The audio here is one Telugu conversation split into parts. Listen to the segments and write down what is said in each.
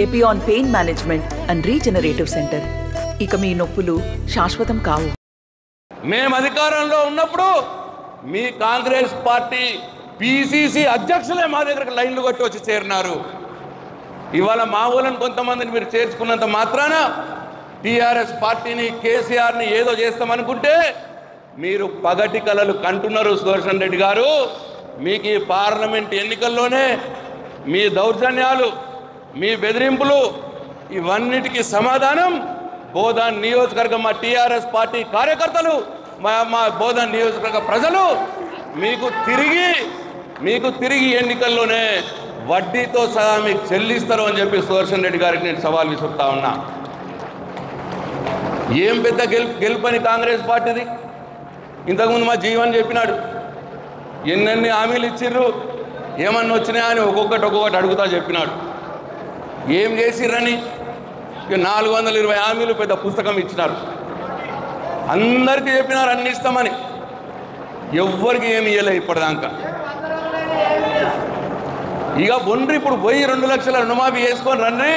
Epione pain management and regenerative centre. ఇక మీ నొప్పులు శాశ్వతం కావు. మేము అధికారంలో ఉన్నప్పుడు మీ కాంగ్రెస్ పార్టీ పిసిసి అధ్యక్షులే మా దగ్గరకు లైన్లు కొట్టి వచ్చి చేరినారు. ఇవాళ మా ఊళ్ళని కొంతమందిని మీరు చేర్చుకున్నంత మాత్రాన టీఆర్ఎస్ పార్టీని కేసీఆర్ని ఏదో చేస్తామనుకుంటే మీరు పగటి కలలు కంటున్నారు. సుదర్శన్ రెడ్డి గారు, మీకు ఈ పార్లమెంట్ ఎన్నికల్లోనే మీ దౌర్జన్యాలు, మీ బెదిరింపులు ఇవన్నిటికీ సమాధానం బోధన్ నియోజకవర్గం మా టీఆర్ఎస్ పార్టీ కార్యకర్తలు, మా బోధన్ నియోజకవర్గ ప్రజలు మీకు తిరిగి ఎన్నికల్లోనే వడ్డీతో సహా మీకు చెల్లిస్తారు అని చెప్పి సుదర్శన్ రెడ్డి గారికి నేను సవాల్ విసురుతా ఉన్నా. ఏం పెద్ద గెలుపని కాంగ్రెస్ పార్టీది. ఇంతకుముందు మా జీవన్ చెప్పినాడు, ఎన్నెన్ని హామీలు ఇచ్చిర్రు, ఏమన్నా వచ్చినాయా అని ఒక్కొక్కటి అడుగుతా చెప్పినాడు. ఏం చేసిర్రని 420 హామీలు పెద్ద పుస్తకం ఇచ్చినారు. అందరికీ చెప్పినారు అన్ని ఇస్తామని, ఎవ్వరికి ఏమి ఇవ్వలే ఇప్పటిదాకా. ఇక బొండ్రి ఇప్పుడు పోయి 2 లక్షల రుణమాఫీ చేసుకొని రండి,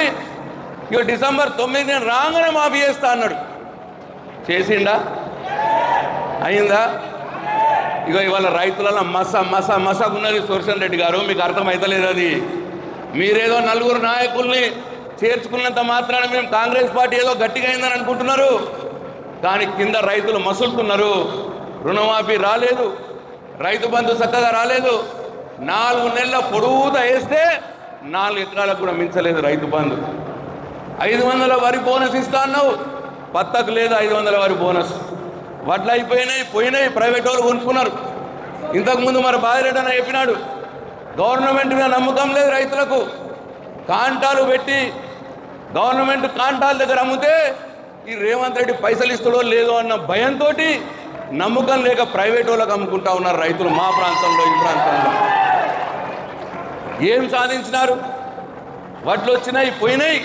ఇక డిసెంబర్ 9 నేను రాగానే మాఫీ చేస్తా అన్నాడు. చేసిండా? అయిందా? ఇక ఇవాళ రైతులలో మసాకున్నది సుదర్శన్ రెడ్డి గారు, మీకు అర్థమవుతలేదు. అది మీరేదో 4 నాయకుల్ని చేర్చుకున్నంత మాత్రాన మేము కాంగ్రెస్ పార్టీ ఏదో గట్టిగా అయిందని అనుకుంటున్నారు, కానీ కింద రైతులు మసులుతున్నారు. రుణమాఫీ రాలేదు, రైతు బంధు చక్కగా రాలేదు. 4 నెలల పొడుగుతా వేస్తే 4 ఎకరాలకు కూడా మించలేదు రైతు బంధు. 500 వరి బోనస్ ఇస్తా అన్నావు, పత్తకు లేదు 500 వరి బోనస్. వడ్లు పోయినాయి, ప్రైవేట్ వాళ్ళు కొనుక్కున్నారు. ఇంతకుముందు మరి బాధిరెడ్డి అని చెప్పినాడు, గవర్నమెంట్ మీద నమ్మకం లేదు రైతులకు. కాంటాలు పెట్టి గవర్నమెంట్ కాంటాల దగ్గర అమ్మితే ఈ రేవంత్ రెడ్డి పైసలు ఇస్తాడో లేదో అన్న భయంతో నమ్మకం లేక ప్రైవేట్ వాళ్ళకి అమ్ముకుంటా ఉన్నారు రైతులు. మా ప్రాంతంలో, ఈ ప్రాంతంలో ఏం సాధించినారు? వడ్లు వచ్చినాయి, పోయినాయి,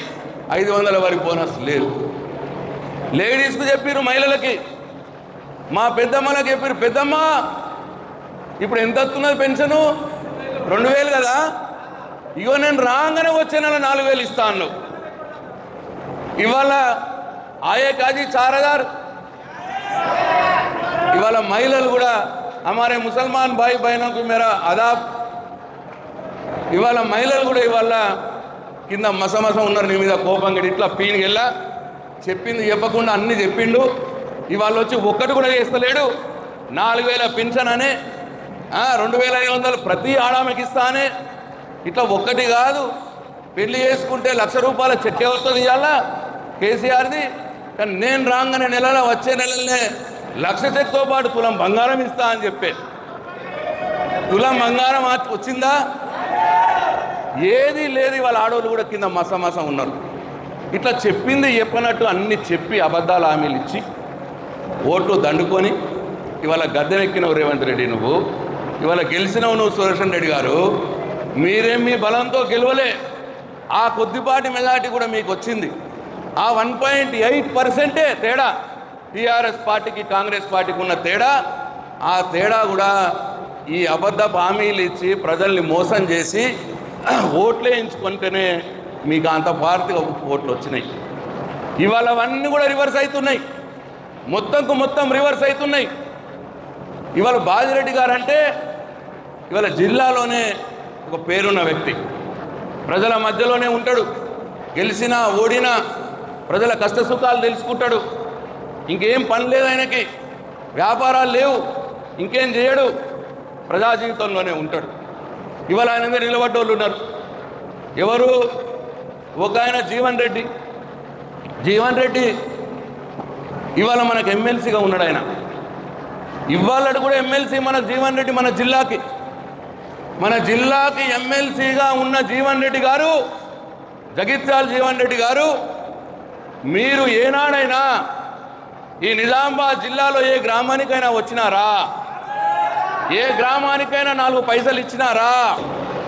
500 వరకు బోనస్ లేదు. లేడీస్కు చెప్పారు, మహిళలకి, మా పెద్దమ్మలకు చెప్పారు, పెద్దమ్మ ఇప్పుడు ఎంత వస్తున్నది పెన్షను? 2000 కదా, ఇగో నేను రాగానే వచ్చే నెల 4000 ఇస్తా అన్నావు. ఇవాళ ఆయే కాజీ 4000. ఇవాళ మహిళలు కూడా हमारे ముసల్మాన్ భాయి బహనోకి మేరా అదాబ్. ఇవాళ మహిళలు కూడా ఇవాళ కింద మసమసం ఉన్నారు, నీ మీద కోపంగా ఇట్లా పీనికెళ్ళా చెప్పింది చెప్పకుండా అన్నీ చెప్పిండు. ఇవాళ వచ్చి ఒక్కటి కూడా చేస్తలేడు. 4000 పెన్షన్ అనే, 2500 ప్రతి ఆడామెకి ఇస్తానే, ఇట్లా ఒక్కటి కాదు. పెళ్లి చేసుకుంటే 1,00,000 రూపాయల చెక్కే వస్తుంది ఇవాళ కేసీఆర్ది. కానీ నేను రాగానే వచ్చే నెలలనే 1,00,000 చెక్తో పాటు తులం బంగారం ఇస్తా అని చెప్పే. తులం బంగారం వచ్చిందా? ఏది లేదు. ఇవాళ ఆడవాళ్ళు కూడా కింద మసమసం ఉన్నారు. ఇట్లా చెప్పింది చెప్పనట్టు అన్ని చెప్పి అబద్ధాలు హామీలు ఇచ్చి ఓట్లు దండుకొని ఇవాళ గద్దెనెక్కినవు రేవంత్ రెడ్డి. నువ్వు ఇవాళ గెలిచినవు నువ్వు సుదర్శన్ రెడ్డి గారు. మీరేం మీ బలంతో గెలవలే. ఆ కొద్దిపాటి మెజార్టీ కూడా మీకు వచ్చింది. ఆ 1.8% తేడా టీఆర్ఎస్ పార్టీకి కాంగ్రెస్ పార్టీకి ఉన్న తేడా. ఆ తేడా కూడా ఈ అబద్ధపు హామీలు ఇచ్చి ప్రజల్ని మోసం చేసి ఓట్లే ఎంచుకుంటేనే మీకు అంత పార్టీగా ఓట్లు వచ్చినాయి. ఇవాళ అవన్నీ కూడా రివర్స్ అవుతున్నాయి, మొత్తం రివర్స్ అవుతున్నాయి. ఇవాళ బాజిరెడ్డి గారు అంటే ఇవాళ జిల్లాలోనే ఒక పేరున్న వ్యక్తి, ప్రజల మధ్యలోనే ఉంటాడు. గెలిచినా ఓడినా ప్రజల కష్ట సుఖాలు తెలుసుకుంటాడు. ఇంకేం పని లేదు ఆయనకి, వ్యాపారాలు లేవు, ఇంకేం చేయడు, ప్రజా జీవితంలోనే ఉంటాడు. ఇవాళ ఆయన మీద నిలబడ్డోళ్ళు ఉన్నారు. ఎవరు? ఒక ఆయన జీవన్ రెడ్డి ఇవాళ మనకు ఎమ్మెల్సీగా ఉన్నాడు. ఆయన ఇవాళ కూడా ఎమ్మెల్సీ మన జీవన్ రెడ్డి, మన జిల్లాకి ఎమ్మెల్సీగా ఉన్న జీవన్ రెడ్డి గారు, జగిత్యాల జీవన్ రెడ్డి గారు, మీరు ఏనాడైనా ఈ నిజామాబాద్ జిల్లాలో ఏ గ్రామానికైనా వచ్చినారా? ఏ గ్రామానికైనా 4 పైసలు ఇచ్చినారా?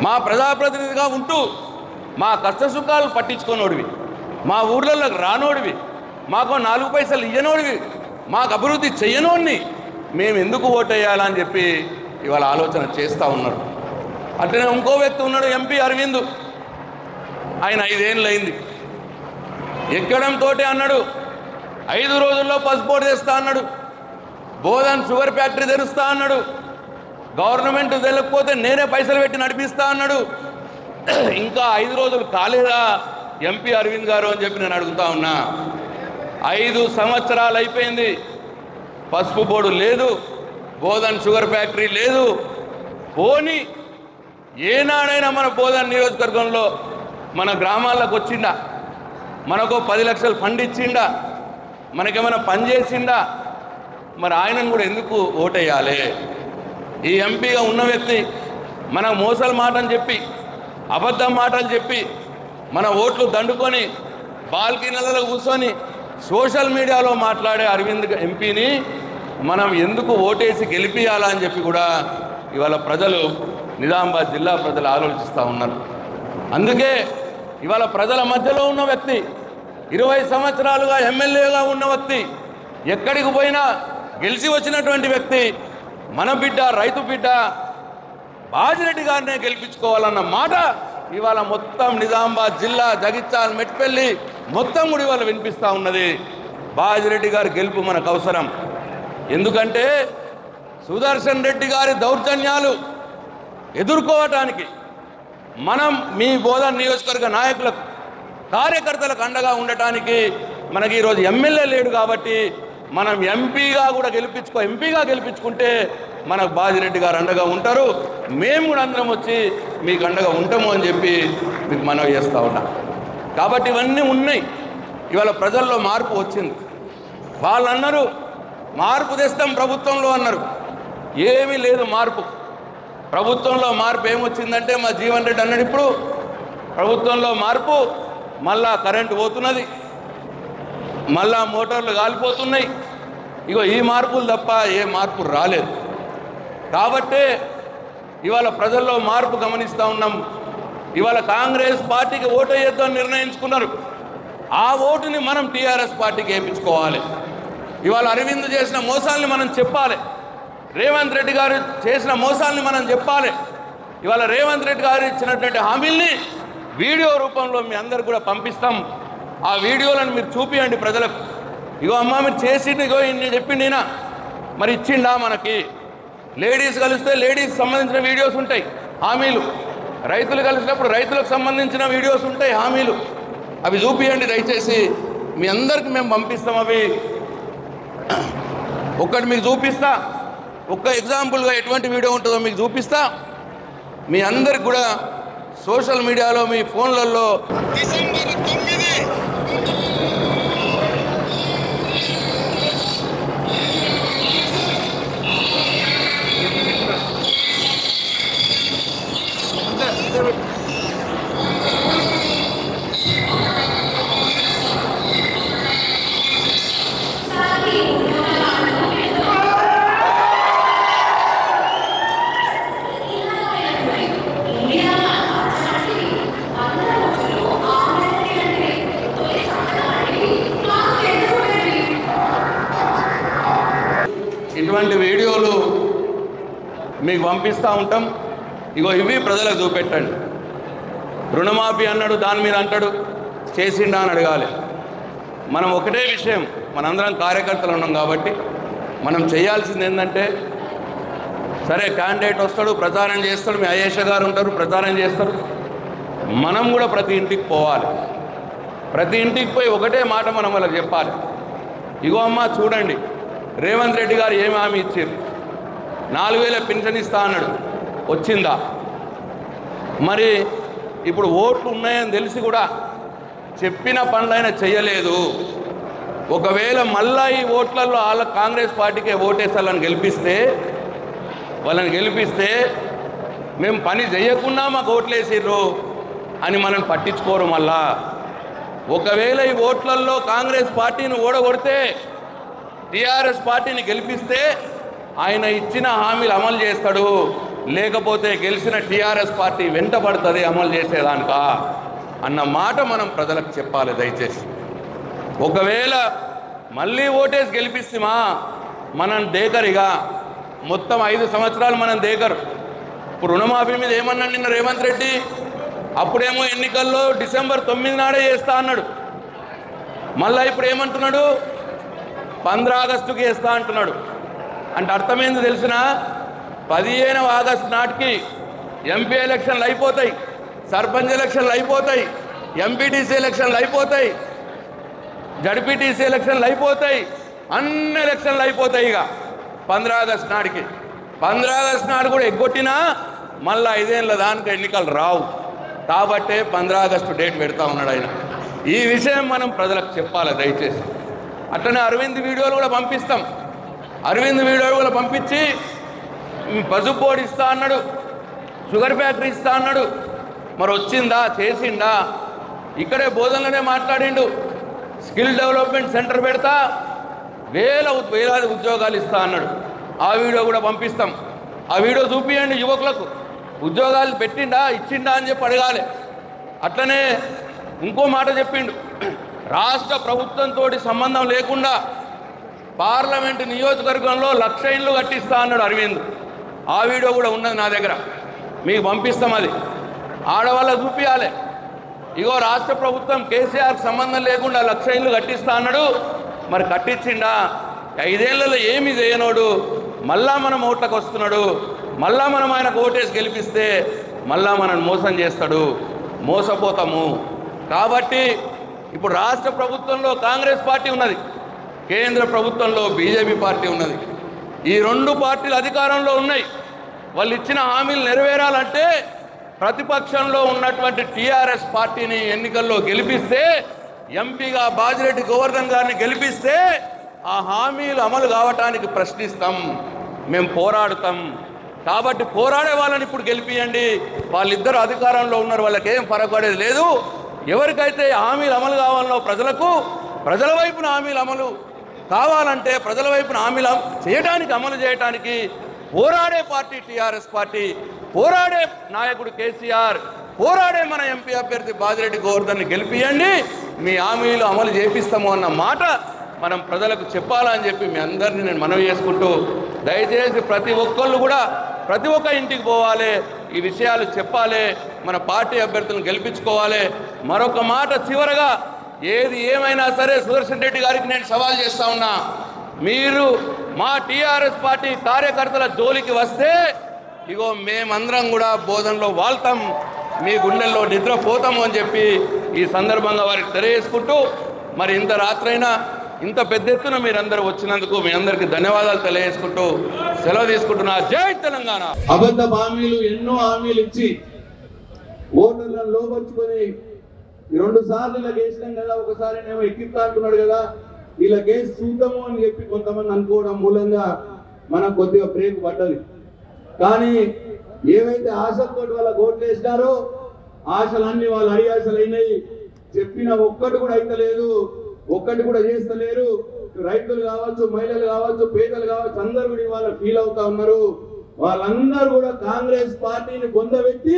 మా ప్రజాప్రతినిధిగా ఉంటూ మా కష్టసుఖాలు పట్టించుకోనోడివి, మా ఊర్లలోకి రానోడివి, మాకు 4 పైసలు ఇయ్యనోడివి, మాకు అభివృద్ధి చెయ్యనోడిని మేము ఎందుకు ఓటేయాలని చెప్పి ఇవాళ ఆలోచన చేస్తూ ఉన్నారు. అట్లనే ఇంకో వ్యక్తి ఉన్నాడు, ఎంపీ అరవింద్. ఆయన 5 ఏళ్ళు అయింది. ఎక్కడంతో అన్నాడు 5 రోజుల్లో పసుపోటు తెస్తా అన్నాడు, బోధన్ షుగర్ ఫ్యాక్టరీ తెరుస్తా అన్నాడు, గవర్నమెంట్ తెలియకపోతే నేనే పైసలు పెట్టి నడిపిస్తా అన్నాడు. ఇంకా 5 రోజులు కాలేదా ఎంపీ అరవింద్ గారు అని చెప్పి నేను అడుగుతా ఉన్నా. 5 సంవత్సరాలు అయిపోయింది, పసుపు బోర్డు లేదు, బోధన్ షుగర్ ఫ్యాక్టరీ లేదు. పోనీ ఏనాడైనా మన బోధన్ నియోజకవర్గంలో మన గ్రామాలకు వచ్చిండా, మనకు 10 లక్షలు ఫండ్ ఇచ్చిండా, మనకేమైనా పని చేసిండా? మరి ఆయనను కూడా ఎందుకు ఓటేయాలి? ఈ ఎంపీగా ఉన్న వ్యక్తి మన మోసల మాటలు చెప్పి, అబద్ధం మాటలు చెప్పి, మన ఓట్లు దండుకొని బాల్కనీలలో కూర్చొని సోషల్ మీడియాలో మాట్లాడే అరవింద్ ఎంపీని మనం ఎందుకు ఓటేసి గెలిపియాలా అని చెప్పి కూడా ఇవాళ ప్రజలు, నిజామాబాద్ జిల్లా ప్రజలు ఆలోచిస్తూ ఉన్నారు. అందుకే ఇవాళ ప్రజల మధ్యలో ఉన్న వ్యక్తి, 20 సంవత్సరాలుగా ఎమ్మెల్యేగా ఉన్న వ్యక్తి, ఎక్కడికి పోయినా గెలిచి వచ్చినటువంటి వ్యక్తి, మన బిడ్డ, రైతు బిడ్డ బాజిరెడ్డి గారినే గెలిపించుకోవాలన్న మాట ఇవాళ మొత్తం నిజామాబాద్ జిల్లా, జగిత్యాల, మెట్పల్లి మొత్తం కూడా ఇవాళ వినిపిస్తూ ఉన్నది. బాజిరెడ్డి గారి గెలుపు మనకు అవసరం. ఎందుకంటే సుదర్శన్ రెడ్డి గారి దౌర్జన్యాలు ఎదుర్కోవటానికి మనం మీ బోధన్ నియోజకవర్గ నాయకులకు, కార్యకర్తలకు అండగా ఉండటానికి మనకి ఈరోజు ఎమ్మెల్యే లేడు కాబట్టి మనం ఎంపీగా గెలిపించుకుంటే మనకు బాజిరెడ్డి గారు అండగా ఉంటారు. మేము కూడా అందరం వచ్చి మీకు అండగా ఉంటాము అని చెప్పి మీకు మనవి చేస్తూ ఉన్నాం. కాబట్టి ఇవన్నీ ఉన్నాయి. ఇవాళ ప్రజల్లో మార్పు వచ్చింది. వాళ్ళు అన్నారు మార్పు తెస్తాం ప్రభుత్వంలో అన్నారు. ఏమీ లేదు మార్పు. ప్రభుత్వంలో మార్పు ఏమొచ్చిందంటే మా జీవన్ రెడ్డి అన్నాడు, ఇప్పుడు ప్రభుత్వంలో మార్పు, మళ్ళా కరెంటు పోతున్నది, మళ్ళా మోటార్లు కాలిపోతున్నాయి. ఇగో ఈ మార్పులు తప్ప ఏ మార్పు రాలేదు. కాబట్టే ఇవాళ ప్రజల్లో మార్పు గమనిస్తూ ఉన్నాం. ఇవాళ కాంగ్రెస్ పార్టీకి ఓటు వేయొద్దని నిర్ణయించుకున్నారు. ఆ ఓటుని మనం టీఆర్ఎస్ పార్టీకి వేయించుకోవాలి. ఇవాళ అరవింద్ చేసిన మోసాలని మనం చెప్పాలి, రేవంత్ రెడ్డి గారు చేసిన మోసాలని మనం చెప్పాలి. ఇవాళ రేవంత్ రెడ్డి గారు ఇచ్చినటువంటి హామీల్ని వీడియో రూపంలో మీ అందరు కూడా పంపిస్తాం. ఆ వీడియోలను మీరు చూపియండి ప్రజలకు. ఇగో అమ్మ మీరు చేసింది, ఇగో ఇన్ని చెప్పిండినా మరి ఇచ్చిండా? మనకి లేడీస్ కలిస్తే లేడీస్ సంబంధించిన వీడియోస్ ఉంటాయి, హామీలు. రైతులు కలిసినప్పుడు రైతులకు సంబంధించిన వీడియోస్ ఉంటాయి, హామీలు. అవి చూపియండి దయచేసి, మీ అందరికి మేము పంపిస్తాం. అవి ఒక్కటి మీకు చూపిస్తా, ఒక్క ఎగ్జాంపుల్గా ఎటువంటి వీడియో ఉంటుందో మీకు చూపిస్తా. మీ అందరికి కూడా సోషల్ మీడియాలో మీ ఫోన్లలో డిసెంబర్ 9 ఇటువంటి వీడియోలు మీకు పంపిస్తూ ఉంటాం. ఇగో ఇవి ప్రజలకు చూపెట్టండి. రుణమాఫీ అన్నాడు, దాని మీద అంటాడు చేసిండా అని అడగాలి. మనం ఒకటే విషయం, మనందరం కార్యకర్తలు ఉన్నాం కాబట్టి మనం చేయాల్సింది ఏంటంటే, సరే క్యాండిడేట్ వస్తాడు, ప్రచారం చేస్తాడు, మీ అయేష గారు ఉంటారు, ప్రచారం చేస్తారు. మనం కూడా ప్రతి ఇంటికి పోవాలి. ప్రతి ఇంటికి పోయి ఒకటే మాట మనం వాళ్ళకి చెప్పాలి. ఇగో అమ్మ చూడండి, రేవంత్ రెడ్డి గారు ఏమి హామీ ఇచ్చారు, 4000 పెన్షన్ ఇస్తా అన్నాడు, వచ్చిందా? మరి ఇప్పుడు ఓట్లు ఉన్నాయని తెలిసి కూడా చెప్పిన పనులైనా చేయలేదు. ఒకవేళ మళ్ళా ఈ ఓట్లలో వాళ్ళ కాంగ్రెస్ పార్టీకే ఓటేసి వాళ్ళని గెలిపిస్తే మేము పని చేయకుండా మాకు ఓట్లేసిర్రు అని మనం పట్టించుకోరు. మళ్ళా ఒకవేళ ఈ ఓట్లలో కాంగ్రెస్ పార్టీని ఓడగొడితే, టీఆర్ఎస్ పార్టీని గెలిపిస్తే ఆయన ఇచ్చిన హామీలు అమలు చేస్తాడు, లేకపోతే గెలిచిన టీఆర్ఎస్ పార్టీ వెంటబడుతుంది అమలు చేసేదానిక అన్న మాట మనం ప్రజలకు చెప్పాలి దయచేసి. ఒకవేళ మళ్ళీ ఓటేసి గెలిపిస్తామా మనం దేకరిగా మొత్తం 5 సంవత్సరాలు మనం దేకరు. ఇప్పుడు రుణమాఫీ మీద ఏమన్నా నిన్న రేవంత్ రెడ్డి అప్పుడేమో ఎన్నికల్లో డిసెంబర్ 9 నాడే చేస్తా అన్నాడు. మళ్ళీ ఇప్పుడు ఏమంటున్నాడు? 15 ఆగస్టుకి చేస్తా అంటున్నాడు. అంటే అర్థమైంది తెలిసిన 15 ఆగస్టు నాటికి ఎంపీ ఎలక్షన్లు అయిపోతాయి, సర్పంచ్ ఎలక్షన్లు అయిపోతాయి, ఎంపీటీసీ ఎలక్షన్లు అయిపోతాయి, జడ్పీటీసీ ఎలక్షన్లు అయిపోతాయి, అన్ని ఎలక్షన్లు అయిపోతాయి. ఇక 15 ఆగస్టు నాటికి 15 ఆగస్టు నాడు కూడా ఎగ్గొట్టినా మళ్ళీ 5 ఏళ్ళ దానికి ఎన్నికలు రావు. కాబట్టే 15 ఆగస్టు డేట్ పెడతా ఉన్నాడు ఆయన. ఈ విషయం మనం ప్రజలకు చెప్పాలి దయచేసి. అట్లనే అరవింద్ వీడియోలు కూడా పంపిస్తాం. అరవింద్ వీడియోలు కూడా పంపించి పసుపు బోర్డు ఇస్తా అన్నాడు, షుగర్ ఫ్యాక్టరీ ఇస్తా అన్నాడు. మరి వచ్చిందా? చేసిండా? ఇక్కడే బోధనలోనే మాట్లాడిండు. స్కిల్ డెవలప్మెంట్ సెంటర్ పెడతా, వేలాది ఉద్యోగాలు ఇస్తా అన్నాడు. ఆ వీడియో కూడా పంపిస్తాం. ఆ వీడియో చూపియండి, యువకులకు ఉద్యోగాలు పెట్టిండా ఇచ్చిండా అని చెప్పి అడగాలి. అట్లనే ఇంకో మాట చెప్పిండు, రాష్ట్ర ప్రభుత్వంతో సంబంధం లేకుండా పార్లమెంటు నియోజకవర్గంలో 1,00,000 ఇళ్ళు కట్టిస్తా అన్నాడు అరవింద్. ఆ వీడియో కూడా ఉన్నది నా దగ్గర, మీకు పంపిస్తాం. అది ఆడవాళ్ళకు చూపించాలి. ఇగో రాష్ట్ర ప్రభుత్వం కేసీఆర్కి సంబంధం లేకుండా 1,00,000 ఇళ్ళు కట్టిస్తా అన్నాడు. మరి కట్టించిండా? 5 ఏళ్లలో ఏమి చేయనోడు మళ్ళా మనం ఓట్లకు వస్తున్నాడు. మళ్ళా మనం ఆయనకు ఓటేసి గెలిపిస్తే మళ్ళా మనం మోసం చేస్తాడు, మోసపోతాము. కాబట్టి ఇప్పుడు రాష్ట్ర ప్రభుత్వంలో కాంగ్రెస్ పార్టీ ఉన్నది, కేంద్ర ప్రభుత్వంలో బీజేపీ పార్టీ ఉన్నది. ఈ 2 పార్టీలు అధికారంలో ఉన్నాయి. వాళ్ళు ఇచ్చిన హామీలు నెరవేరాలంటే ప్రతిపక్షంలో ఉన్నటువంటి టీఆర్ఎస్ పార్టీని ఎన్నికల్లో గెలిపిస్తే, ఎంపీగా బాజిరెడ్డి గోవర్ధన్ గారిని గెలిపిస్తే ఆ హామీలు అమలు కావటానికి ప్రశ్నిస్తాం, మేము పోరాడుతాం. కాబట్టి పోరాడే వాళ్ళని ఇప్పుడు గెలిపియండి. వాళ్ళిద్దరు అధికారంలో ఉన్నారు, వాళ్ళకి ఏం పడేది లేదు. ఎవరికైతే హామీలు అమలు కావాలనో ప్రజలకు, ప్రజల వైపున హామీలు అమలు కావాలంటే ప్రజల వైపున హామీలు చేయడానికి, అమలు చేయడానికి పోరాడే పార్టీ టీఆర్ఎస్ పార్టీ, పోరాడే నాయకుడు కేసీఆర్, పోరాడే మన ఎంపీ అభ్యర్థి బాజిరెడ్డి గోవర్ధన్ని గెలిపియండి, మీ హామీలు అమలు చేపిస్తాము అన్న మాట మనం ప్రజలకు చెప్పాలని చెప్పి మీ అందరినీ నేను మనవి చేసుకుంటూ, దయచేసి ప్రతి ఒక్కళ్ళు కూడా ప్రతి ఒక్క ఇంటికి పోవాలి, ఈ విషయాలు చెప్పాలి, మన పార్టీ అభ్యర్థులను గెలిపించుకోవాలి. మరొక మాట చివరగా, ఏది ఏమైనా సరే సుదర్శన్ రెడ్డి గారికి నేను సవాల్ చేస్తా ఉన్నా, మీరు మా టీఆర్ఎస్ పార్టీ కార్యకర్తల జోలికి వస్తే ఇగో మేమందరం కూడా బోధనలో వాళ్తాం, మీ గుండెల్లో నిద్రపోతాము అని చెప్పి ఈ సందర్భంగా వారికి తెలియజేసుకుంటూ, మరి ఇంత రాత్రైనా ఇంత పెద్ద ఎత్తున మీరందరూ వచ్చినందుకు మీ అందరికీ ధన్యవాదాలు తెలియజేసుకుంటూ సెలవు తీసుకుంటున్నా. జై తెలంగాణ. అబద్ధ హామీలు, ఎన్నో హామీలు ఇచ్చి ఓటర్లను లోపరుచుకొని 2 సార్లు ఇలా వేసినాం కదా, ఒకసారి నేను ఎక్కిస్తా అంటున్నాడు కదా, ఇలా కేసు చూద్దాము అని చెప్పి కొంతమంది అనుకోవడం మూలంగా మనకు కొద్దిగా బ్రేక్ పడ్డది. కానీ ఏవైతే ఆశలతో వాళ్ళ ఓట్లు వేసినారో ఆశలన్నీ వాళ్ళు అడియాసలు అయినాయి. చెప్పిన ఒక్కటి కూడా అయితలేదు, ఒక్కటి కూడా చేస్తలేరు. రైతులు కావచ్చు, మహిళలు కావచ్చు, పేదలు కావచ్చు, అందరూ కూడా ఇవాళ ఫీల్ అవుతా ఉన్నారు. వాళ్ళందరూ కూడా కాంగ్రెస్ పార్టీని పొందబెట్టి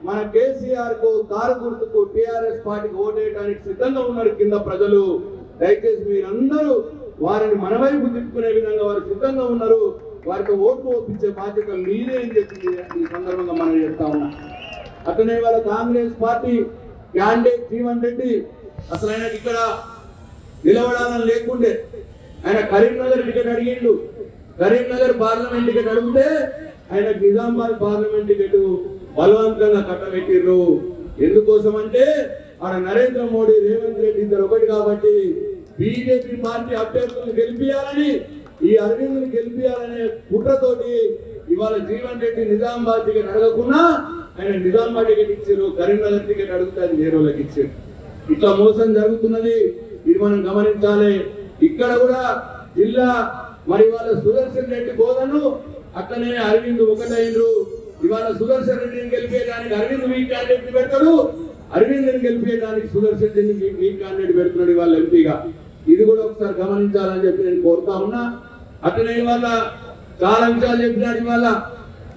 మన కేసీఆర్ కు, కారు గుర్తుకు, టీఆర్ఎస్ పార్టీకి ఓటేయడానికి సిద్ధంగా ఉన్నారు కింద ప్రజలు. దయచేసి మీరందరూ వారిని మన వైపు తిప్పుకునే విధంగా వారు సిద్ధంగా ఉన్నారు. వారికి ఓట్లు ఒప్పించే బాధ్యత మీరే అని చెప్పి ఈ సందర్భంగా మనం చెప్తా ఉన్నాం. అట్లనే వాళ్ళ కాంగ్రెస్ పార్టీ క్యాండిడేట్ జీవన్ రెడ్డి అసలు ఆయనకి ఇక్కడ నిలబడాలని లేకుండే, ఆయన కరీంనగర్ టికెట్ అడిగిండు. కరీంనగర్ పార్లమెంట్ టికెట్ అడిగితే ఆయన నిజామాబాద్ పార్లమెంట్ టికెట్ బలవంతంగా కట్టబెట్టిర్రు. ఎందుకోసం అంటే ఆడ నరేంద్ర మోడీ, రేవంత్ రెడ్డి ఇద్దరు ఒకటి కాబట్టి బీజేపీ పార్టీ అభ్యర్థులను గెలిపియాలని, ఈ అరవింద్ని గెలిపియాలనే కుట్రతోటి ఇవాళ జీవన్ రెడ్డి నిజామాబాద్ టికెట్ అడగకుండా ఆయన నిజామాబాద్ టికెట్ ఇచ్చారు, కరీంనగర్ టికెట్ అడిగితే అది వేరే వాళ్ళకి ఇచ్చారు. ఇట్లా మోసం జరుగుతున్నది, ఇది మనం గమనించాలి. ఇక్కడ కూడా జిల్లా మరి ఇవాళ సుదర్శన్ రెడ్డి బోధను అట్లనే అరవింద్ ఒకటైనరు. ఇవాళ సుదర్శన్ రెడ్డిని గెలిపేయడానికి అరవింద్ వీక్ క్యాండిడేట్ పెడతాడు, అరవింద్ని గెలిపేయడానికి సుదర్శన్ రెడ్డిని వీక్ క్యాండిడేట్ పెడుతున్నాడు ఇవాళ ఎంపీగా. ఇది కూడా ఒకసారి గమనించాలని చెప్పి నేను కోరుతా ఉన్నా. అట్లనే ఇవాళ చాలా విషయాలు చెప్పినాడు. ఇవాళ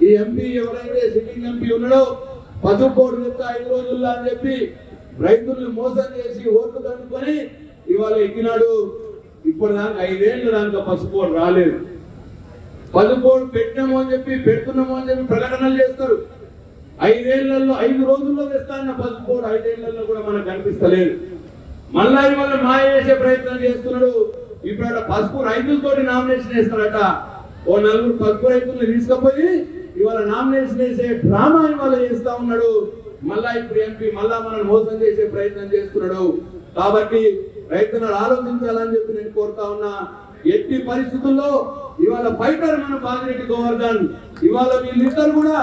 ఈ ఎంపీ ఎవరైతే సిట్టింగ్ ఎంపీ ఉన్నాడో పసుపు బోర్డు చెప్తా 5 రోజుల్లో అని చెప్పి రైతుల్ని మోసం చేసి ఓట్లు దండుకొని ఇవాళ ఎక్కినాడు. ఇప్పుడు దాకా 5 ఏళ్ళు దాకా పసుపు బోర్డు రాలేదు. పసుపు బోర్డు పెట్టినాము అని చెప్పి, పెడుతున్నాము అని చెప్పి ప్రకటనలు చేస్తారు. 5 రోజుల్లో తెస్తాన్న పసుపు బోర్డు 5 ఏళ్లలో కూడా మనకు కనిపిస్తలేదు. మళ్ళా ఇవాళ మాయ చేసే ప్రయత్నం చేస్తున్నాడు. ఇప్పుడు పసుపు రైతులతోటి నామినేషన్ వేస్తారట. ఓ 4 పసుపు రైతుల్ని తీసుకుపోయి ఇవాళ నామినేషన్ వేసే డ్రామా ఇవాళ చేస్తా ఉన్నాడు. మళ్ళా ఇప్పుడు ఎంపీ మళ్ళా మనం మోసం చేసే ప్రయత్నం చేస్తున్నాడు. కాబట్టి రైతులను ఆలోచించాలని చెప్పి నేను కోరుతా ఉన్నా. ఎట్టి పరిస్థితుల్లో ఇవాళ ఫైటర్ మన బాజిరెడ్డి గోవర్ధన్, ఇవాళ వీళ్ళిద్దరు కూడా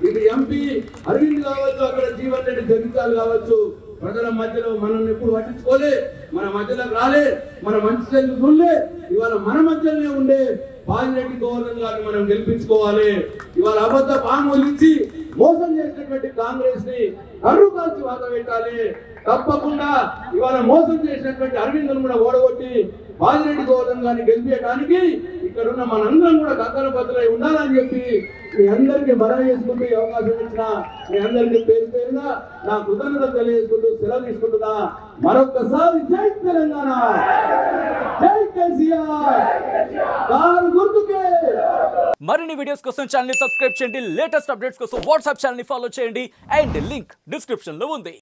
ఇది ఎంపీ అరవింద్ కావచ్చు, అక్కడ జీవన్ రెడ్డి జగిత్యాలు కావచ్చు, ప్రజల మధ్యలో మనం ఎప్పుడు పట్టించుకోలే, మన మధ్యలోకి రాలే, మన మంచి చెల్లి చూడలే. ఇవాళ మన మధ్యలోనే ఉండే బాజిరెడ్డి గోవర్ధన్ గారిని మనం గెలిపించుకోవాలి. ఇవాళ అబద్ధ పాములు ఇచ్చి మోసం చేసినటువంటి కాంగ్రెస్ ని కర్రు కాల్చి వాత పెట్టాలి. తప్పకుండా ఇవాళ మోసం చేసినటువంటి అరవింద్ను కూడా ఓడగొట్టి బాజిరెడ్డి గోవర్ధన్ గారిని గెలిపించడానికి ఇక్కడ ఉన్న మనందరం కూడా కథల బదులై ఉండాలని చెప్పి మీ అందరికీ బలం చేసుకుంటూ ఈ అవకాశం ఇచ్చిన మీ అందరికీ పేరు పేరున నా కృతజ్ఞతలు తెలియజేసుకుంటూ సెలవు తీసుకుంటున్నా. మరొకసారి జై తెలంగాణ, జై కేసీఆర్, కారు గుర్తుకే. మరిన్ని వీడియోస్ కోసం ఛానల్ ని సబ్స్క్రైబ్ చేయండి. లేటెస్ట్ అప్డేట్స్ కోసం వాట్సాప్ ఛానల్ ని ఫాలో చేయండి. అండ్ లింక్ డిస్క్రిప్షన్ లో ఉంది.